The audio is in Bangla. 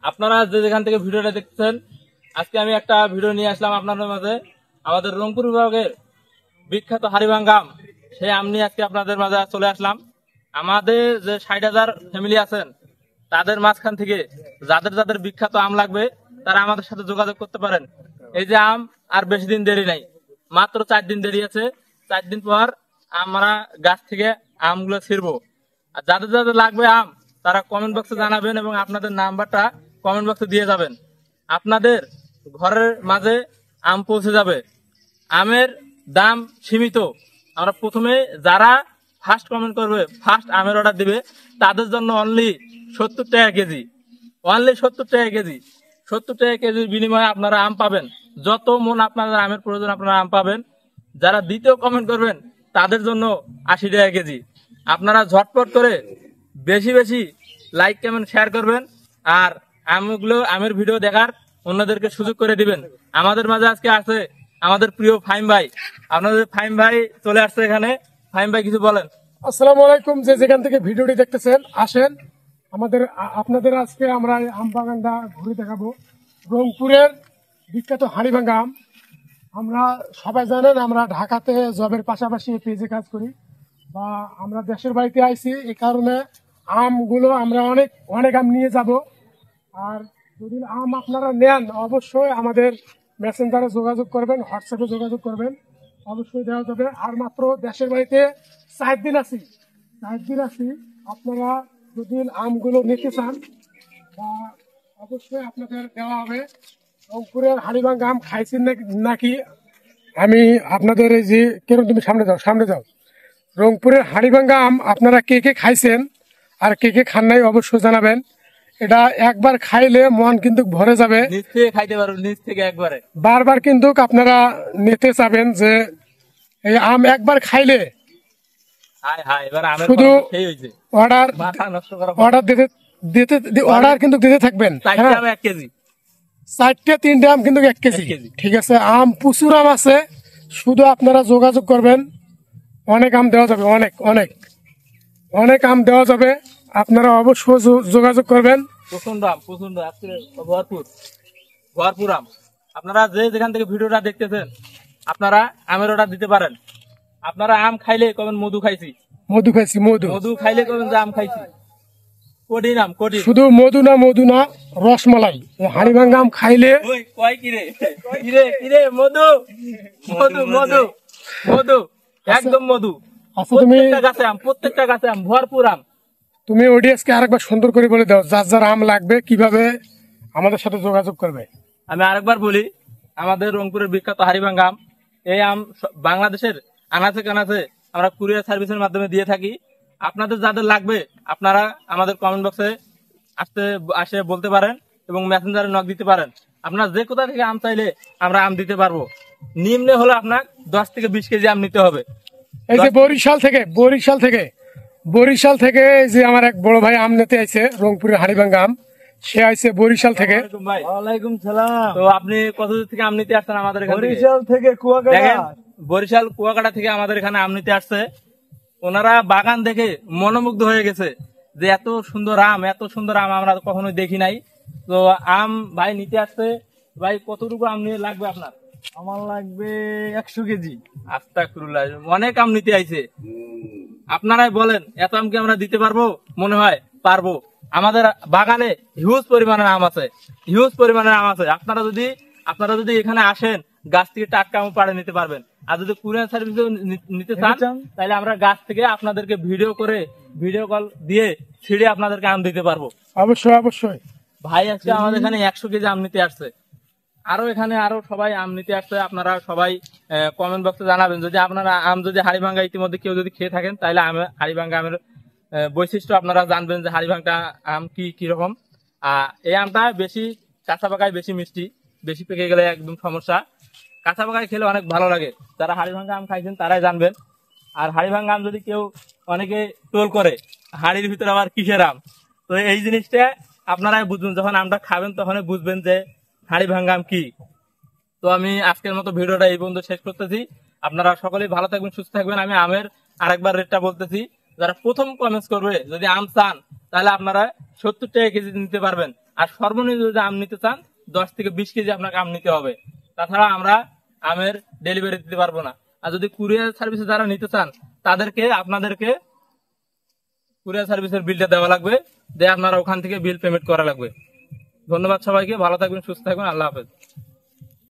আপনারা যে যেখান থেকে ভিডিওটা দেখছেন, আজকে আমি একটা ভিডিও নিয়ে আসলাম আপনাদের মাঝে। আমাদের রংপুর বিভাগের বিখ্যাত হাড়িভাঙ্গা আম, সেই আম নিয়ে আজকে আপনাদের মাঝে চলে আসলাম। আমাদের যে 60,000 ফ্যামিলি আছেন, তাদের মাঝখান থেকে যাদের যাদের বিখ্যাত আম লাগবে তারা আমাদের সাথে যোগাযোগ করতে পারেন। এই যে আম আর বেশি দিন দেরি নাই, মাত্র 4 দিন দেরি আছে। 4 দিন পর আমরা গাছ থেকে আমগুলো ছিড়বো। আর যাদের যাদের লাগবে আম, তারা কমেন্ট বক্সে জানাবেন এবং আপনাদের নাম্বারটা কমেন্ট বক্সে দিয়ে যাবেন। আপনাদের ঘরের মাঝে আম পৌঁছে যাবে। আমের দাম সীমিত। আমরা প্রথমে যারা ফার্স্ট কমেন্ট করবে, ফার্স্ট আমের অর্ডার দিবে, তাদের জন্য অনলি 70 টাকা কেজি। অনলি 70 টাকা কেজি। 70 টাকা কেজির বিনিময়ে আপনারা আম পাবেন। যত মন আপনাদের আমের প্রয়োজন আপনারা আম পাবেন। যারা দ্বিতীয় কমেন্ট করবেন তাদের জন্য 80 টাকা কেজি। আপনারা ঝটপট করে বেশি বেশি লাইক কমেন্ট শেয়ার করবেন আর আমের ভিডিও দেখার অন্যদেরকে সুযোগ করে দিবেন। আমাদের মাঝে আজকে আছে আমাদের প্রিয় ফাহিম ভাই। আপনাদের ফাহিম ভাই চলে আসছে এখানে। ফাহিম ভাই কিছু বলেন। আসসালামু আলাইকুম। যে যেখান থেকে ভিডিওটি দেখতেছেন আসেন আপনাদের আজকে আমরা আম বাগানটা ঘুরে দেখাবো। রংপুরের বিখ্যাত হাড়িভাঙ্গা আম। আমরা সবাই জানেন আমরা ঢাকাতে জবের পাশাপাশি পেজে কাজ করি বা আমরা দেশের বাড়িতে আইছি, এই কারণে আমগুলো আমরা অনেক আম নিয়ে যাব। আর যদি আম আপনারা নেন অবশ্যই আমাদের মেসেঞ্জারে যোগাযোগ করবেন, হোয়াটসঅ্যাপে যোগাযোগ করবেন, অবশ্যই দেওয়া যাবে। আর মাত্র দেশের বাড়িতে 4 দিন আছি। আপনারা যদি আমগুলো নিতে চান বা অবশ্যই আপনাদের দেওয়া হবে। রংপুরের হাড়িভাঙ্গা আম খাইছেন নাকি আমি আপনাদের এই যে কেন তুমি সামনে যাও রংপুরের হাড়িভাঙ্গা আম আপনারা কে কে খাইছেন আর কে কে খান নাই অবশ্যই জানাবেন। এটা একবার খাইলে মন কিন্তু ভরে যাবে। নিজ থেকে খাইতে পারবেন, নিজ থেকে একবারে বারবার কিন্তু আপনারা নিতে চাবেন যে এই আম একবার খাইলে শুধু অর্ডার কিন্তু দিতে থাকবেন। 4টে 3টে আম কিন্তু 1 কেজি। ঠিক আছে, আম প্রচুর আম আছে, শুধু আপনারা যোগাযোগ করবেন। অনেক আম দেওয়া যাবে, অনেক আম দেওয়া যাবে। আপনারা অবশ্যই যোগাযোগ করবেন। প্রচন্ড আজকে ভরপুর আম। আপনারা যে যেখান থেকে ভিডিওটা দেখতেছেন আপনারা আমের অর্ডার দিতে পারেন। আপনারা আম খাইলে কবেন মধু খাইছি, মধু খাইলে কবেন যে আম খাইছি। কঠিন আম, কঠিন। শুধু মধু না রসমালাই। হাড়িভাঙ্গা আম খাইলে কিরে মধু একদম মধু। প্রত্যেকটা গাছে আম, ভরপুর আম। তুমি অডিয়েন্সকে আরেকবার সুন্দর করে বলে দাও যার আম লাগবে কিভাবে আমাদের সাথে যোগাযোগ করবে। আমি আরেকবার বলি, আমাদের রংপুরের বিখ্যাত হাড়িভাঙ্গা আম। এই আম বাংলাদেশের আনাচে কানাচে আমরা কুরিয়ার সার্ভিসের মাধ্যমে দিয়ে থাকি। আপনাদের যাদের লাগবে আপনারা আমাদের কমেন্ট বক্সে আসে বলতে পারেন এবং মেসেঞ্জারে নক দিতে পারেন। আপনার যে কোথা থেকে আম চাইলে আমরা আম দিতে পারবো। নিম্নে হলে আপনার 10 থেকে 20 কেজি আম নিতে হবে। এই যে বরিশাল থেকে এই যে আমার এক বড় ভাই আম নিতে আইছে, রংপুরের হাড়িভাঙ্গা আম। সে আইছে বরিশাল থেকে। ওয়ালাইকুম সালাম। তো আপনি কত দূর থেকে আম নিতে আসছেন আমাদের এখানে? বরিশাল থেকে বরিশাল কুয়াকাটা থেকে আমাদের এখানে আম নিতে আসছে। ওনারা বাগান দেখে মনোমুগ্ধ হয়ে গেছে যে এত সুন্দর আম আমরা কখনো দেখি নাই। তো আম ভাই নিতে আসছে। ভাই কতটুকু আম নিয়ে লাগবে আপনার? আমার লাগবে 100 কেজি। আস্তাগফিরুল্লাহ, অনেক আম নিতে আইছে। আপনারাই বলেন এত আম কি আমরা দিতে পারবো? মনে হয় পারবো। আমাদের বাগানে হিউজ পরিমাণের আম আছে। আপনারা যদি এখানে আসেন গাছ থেকে টাটকা আম পাড়ে নিতে পারবেন। আর যদি কুরিয়ার সার্ভিস নিতে চান তাহলে আমরা গাছ থেকে আপনাদেরকে ভিডিও কল দিয়ে ছিঁড়ে আপনাদেরকে আম দিতে পারবো। অবশ্যই ভাই আজকে আমাদের এখানে 100 কেজি আম নিতে আসছে। এখানে আরো সবাই আম নিতে আসছে। আপনারা সবাই কমেন্ট বক্সে জানাবেন যদি আপনারা আম যদি হাড়িভাঙ্গা ইতিমধ্যে কেউ যদি খেয়ে থাকেন তাহলে হাড়িভাঙ্গা আমের বৈশিষ্ট্য আপনারা জানবেন যে হাড়িভাঙ্গা আম কি রকম। এই আমটা বেশি কাঁচা পাকায় বেশি মিষ্টি, বেশি পেকে গেলে একদম সমস্যা। কাঁচা পাকায় খেলে অনেক ভালো লাগে। যারা হাড়িভাঙ্গা আম খাইছেন তারাই জানবেন। আর হাড়িভাঙ্গা আম যদি কেউ অনেকে টোল করে হাড়ির ভিতরে আবার কিসের আম, তো এই জিনিসটা আপনারাই বুঝবেন। যখন আমটা খাবেন তখনই বুঝবেন যে হাড়িভাঙ্গা আম কি। তো আমি আজকের মতো ভিডিওটা এই পর্যন্ত শেষ করতেছি। আপনারা সকলেই ভালো থাকবেন, সুস্থ থাকবেন। আমি আমের আরেকবার রেটটা বলতেছি। যারা প্রথম কমেন্টস করবে যদি আম চান তাহলে আপনারা 70 টাকা কেজি নিতে পারবেন। আর সর্বনিম্ন যদি আম নিতে চান 10 থেকে 20 কেজি আপনাকে আম নিতে হবে। তাছাড়া আমরা আমের ডেলিভারি দিতে পারবো না। আর যদি কুরিয়ার সার্ভিসে যারা নিতে চান আপনাদেরকে কুরিয়ার সার্ভিসের বিলটা দেওয়া লাগবে, দিয়ে আপনারা ওখান থেকে বিল পেমেন্ট করা লাগবে। ধন্যবাদ সবাইকে, ভালো থাকবেন, সুস্থ থাকবেন, আল্লাহ হাফেজ।